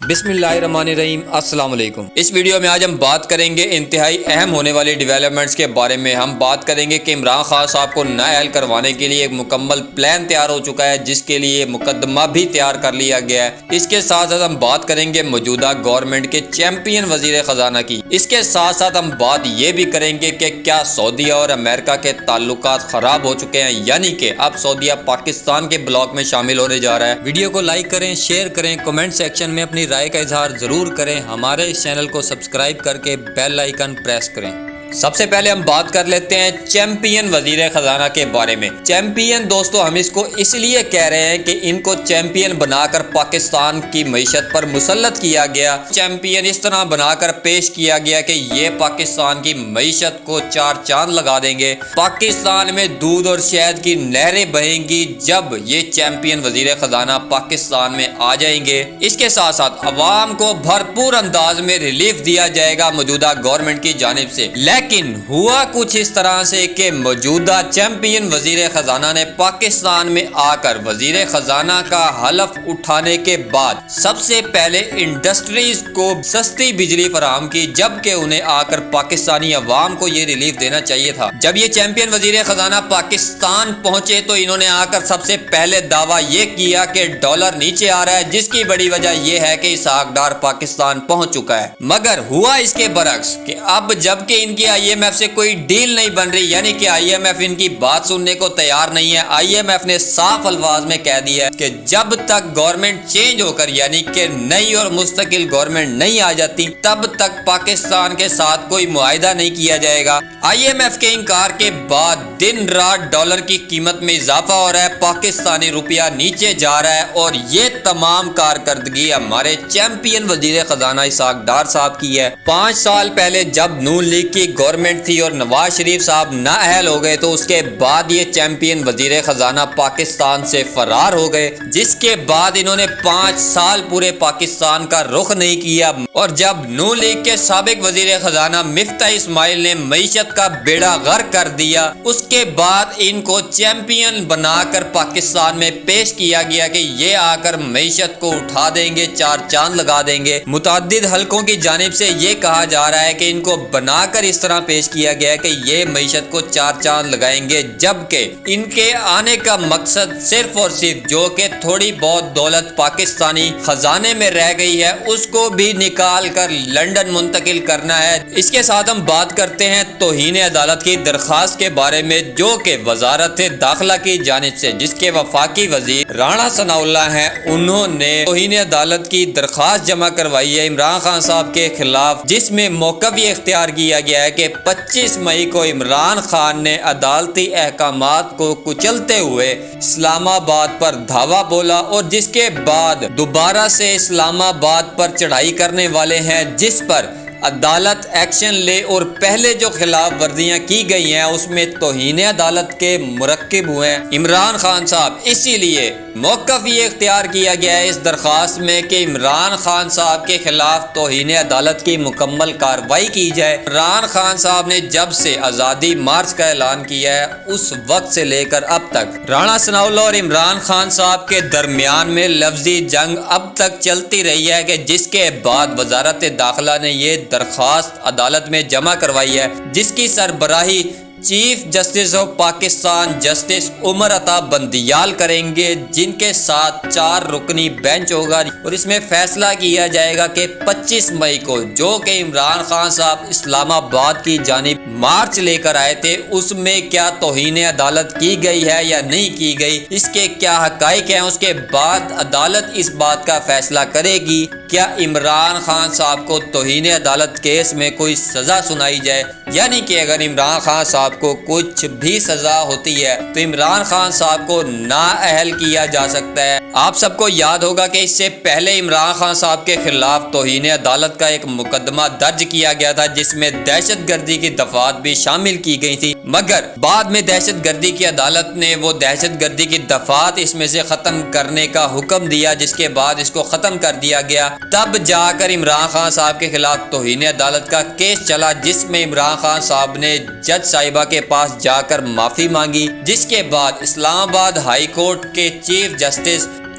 بسم اللہ الرحمن الرحیم، السلام علیکم۔ اس ویڈیو میں آج ہم بات کریں گے انتہائی اہم ہونے والی ڈیولپمنٹس کے بارے میں۔ ہم بات کریں گے کہ عمران خان صاحب کو نااہل کروانے کے لیے ایک مکمل پلان تیار ہو چکا ہے، جس کے لیے مقدمہ بھی تیار کر لیا گیا ہے۔ اس کے ساتھ ساتھ ہم بات کریں گے موجودہ گورنمنٹ کے چیمپئن وزیر خزانہ کی۔ اس کے ساتھ ساتھ ہم بات یہ بھی کریں گے کہ کیا سعودیہ اور امریکہ کے تعلقات خراب ہو چکے ہیں، یعنی کہ اب سعودیہ پاکستان کے بلاک میں شامل ہونے جا رہا ہے۔ ویڈیو کو لائک کریں، شیئر کریں، کمنٹ سیکشن میں اپنی رائے کا اظہار ضرور کریں۔ ہمارے اس چینل کو سبسکرائب کر کے بیل آئیکن پریس کریں۔ سب سے پہلے ہم بات کر لیتے ہیں چیمپئن وزیر خزانہ کے بارے میں۔ چیمپئن دوستو ہم اس کو اس لیے کہہ رہے ہیں کہ ان کو چیمپئن بنا کر پاکستان کی معیشت پر مسلط کیا گیا۔ چیمپئن اس طرح بنا کر پیش کیا گیا کہ یہ پاکستان کی معیشت کو چار چاند لگا دیں گے۔ پاکستان میں دودھ اور شہد کی نہریں بہیں گی جب یہ چیمپئن وزیر خزانہ پاکستان میں آ جائیں گے۔ اس کے ساتھ ساتھ عوام کو بھرپور انداز میں ریلیف دیا جائے گا موجودہ گورنمنٹ کی جانب سے۔ لیکن ہوا کچھ اس طرح سے کہ موجودہ چیمپئن وزیر خزانہ نے پاکستان میں آ کر وزیر خزانہ کا حلف اٹھانے کے بعد سب سے پہلے انڈسٹریز کو سستی بجلی فراہم کی، جبکہ انہیں آ کر پاکستانی عوام کو یہ ریلیف دینا چاہیے تھا۔ جب یہ چیمپئن وزیر خزانہ پاکستان پہنچے تو انہوں نے آ کر سب سے پہلے دعویٰ یہ کیا کہ ڈالر نیچے آ رہا ہے، جس کی بڑی وجہ یہ ہے کہ اسحاق ڈار پاکستان پہنچ چکا ہے۔ مگر ہوا اس کے برعکس کہ اب جبکہ ان کی آئی ایم ایف سے کوئی ڈیل نہیں بن رہی، یعنی کہ آئی ایم ایف ان کی بات سننے کو تیار نہیں ہے۔ آئی ایم ایف نے صاف الفاظ میں کہہ دیا ہے کہ جب تک گورنمنٹ چینج ہو کر، یعنی کہ نئی اور مستقل گورنمنٹ نہیں آ جاتی، تب تک پاکستان کے ساتھ کوئی معاہدہ نہیں کیا جائے گا۔ آئی ایم ایف کے انکار کے بعد دن رات ڈالر کی قیمت میں اضافہ ہو رہا ہے، پاکستانی روپیہ نیچے جا رہا ہے، اور یہ تمام کارکردگی ہمارے چیمپئن وزیر خزانہ اسحاق ڈار صاحب کی ہے۔ 5 سال پہلے جب نون لیگ کی گورنمنٹ تھی اور نواز شریف صاحب نااہل ہو گئے تو اس کے بعد یہ چیمپئن وزیر خزانہ پاکستان سے فرار ہو گئے، جس کے بعد انہوں نے 5 سال پورے پاکستان کا رخ نہیں کیا۔ اور جب نون لیگ کے سابق وزیر خزانہ مفتاح اسماعیل نے معیشت کا بیڑا غرق کر دیا، اس کے بعد ان کو چیمپئن بنا کر پاکستان میں پیش کیا گیا کہ یہ آ کر معیشت کو اٹھا دیں گے، چار چاند لگا دیں گے۔ متعدد حلقوں کی جانب سے یہ کہا جا رہا ہے کہ ان کو بنا کر اس طرح پیش کیا گیا ہے کہ یہ معیشت کو چار چاند لگائیں گے، جبکہ ان کے آنے کا مقصد صرف اور صرف جو کہ تھوڑی بہت دولت پاکستانی خزانے میں رہ گئی ہے اس کو بھی نکال کر لندن منتقل کرنا ہے۔ اس کے ساتھ ہم بات کرتے ہیں توہین عدالت کی درخواست کے بارے میں، جو کہ وزارت داخلہ کی جانب سے، جس کے وفاقی وزیر رانا ثناء اللہ ہیں، انہوں نے توہین عدالت کی درخواست جمع کروائی ہے عمران خان صاحب کے خلاف، جس میں موقف یہ اختیار کیا گیا ہے کہ 25 مئی کو عمران خان نے عدالتی احکامات کو کچلتے ہوئے اسلام آباد پر دھاوا بولا، اور جس کے بعد دوبارہ سے اسلام آباد پر چڑھائی کرنے والے ہیں، جس پر عدالت ایکشن لے، اور پہلے جو خلاف ورزیاں کی گئی ہیں اس میں توہین عدالت کے مرکب ہوئے ہیں عمران خان صاحب۔ اسی لیے موقف یہ اختیار کیا گیا ہے اس درخواست میں کہ عمران خان صاحب کے خلاف توہین عدالت کی مکمل کارروائی کی جائے۔ عمران خان صاحب نے جب سے آزادی مارچ کا اعلان کیا ہے اس وقت سے لے کر اب تک رانا ثناء اللہ اور عمران خان صاحب کے درمیان میں لفظی جنگ اب تک چلتی رہی ہے، کہ جس کے بعد وزارت داخلہ نے یہ درخواست عدالت میں جمع کروائی ہے، جس کی سربراہی chief justice of Pakistan justice Umar Ata Bandial کریں گے، جن کے ساتھ 4 رکنی بینچ ہوگا، اور اس میں فیصلہ کیا جائے گا کہ 25 مئی کو جو کہ عمران خان صاحب اسلام آباد کی جانب مارچ لے کر آئے تھے، اس میں کیا توہین عدالت کی گئی ہے یا نہیں کی گئی، اس کے کیا حقائق ہیں۔ اس کے بعد عدالت اس بات کا فیصلہ کرے گی کیا عمران خان صاحب کو توہین عدالت کیس میں کوئی سزا سنائی جائے، یعنی کہ اگر عمران خان صاحب کو کچھ بھی سزا ہوتی ہے تو عمران خان صاحب کو نااہل کیا جا سکتا ہے۔ آپ سب کو یاد ہوگا کہ اس سے پہلے عمران خان صاحب کے خلاف توہین عدالت کا ایک مقدمہ درج کیا گیا تھا، جس میں دہشت گردی کی دفعات بھی شامل کی گئی تھی، مگر بعد میں دہشت گردی کی عدالت نے وہ دہشت گردی کی دفعات اس میں سے ختم کرنے کا حکم دیا، جس کے بعد اس کو ختم کر دیا گیا۔ تب جا کر عمران خان صاحب کے خلاف توہین عدالت کا کیس چلا، جس میں عمران خان صاحب نے جج صاحبہ کے پاس جا کر معافی مانگی، جس کے بعد اسلام آباد ہائی کورٹ کے چیف جسٹس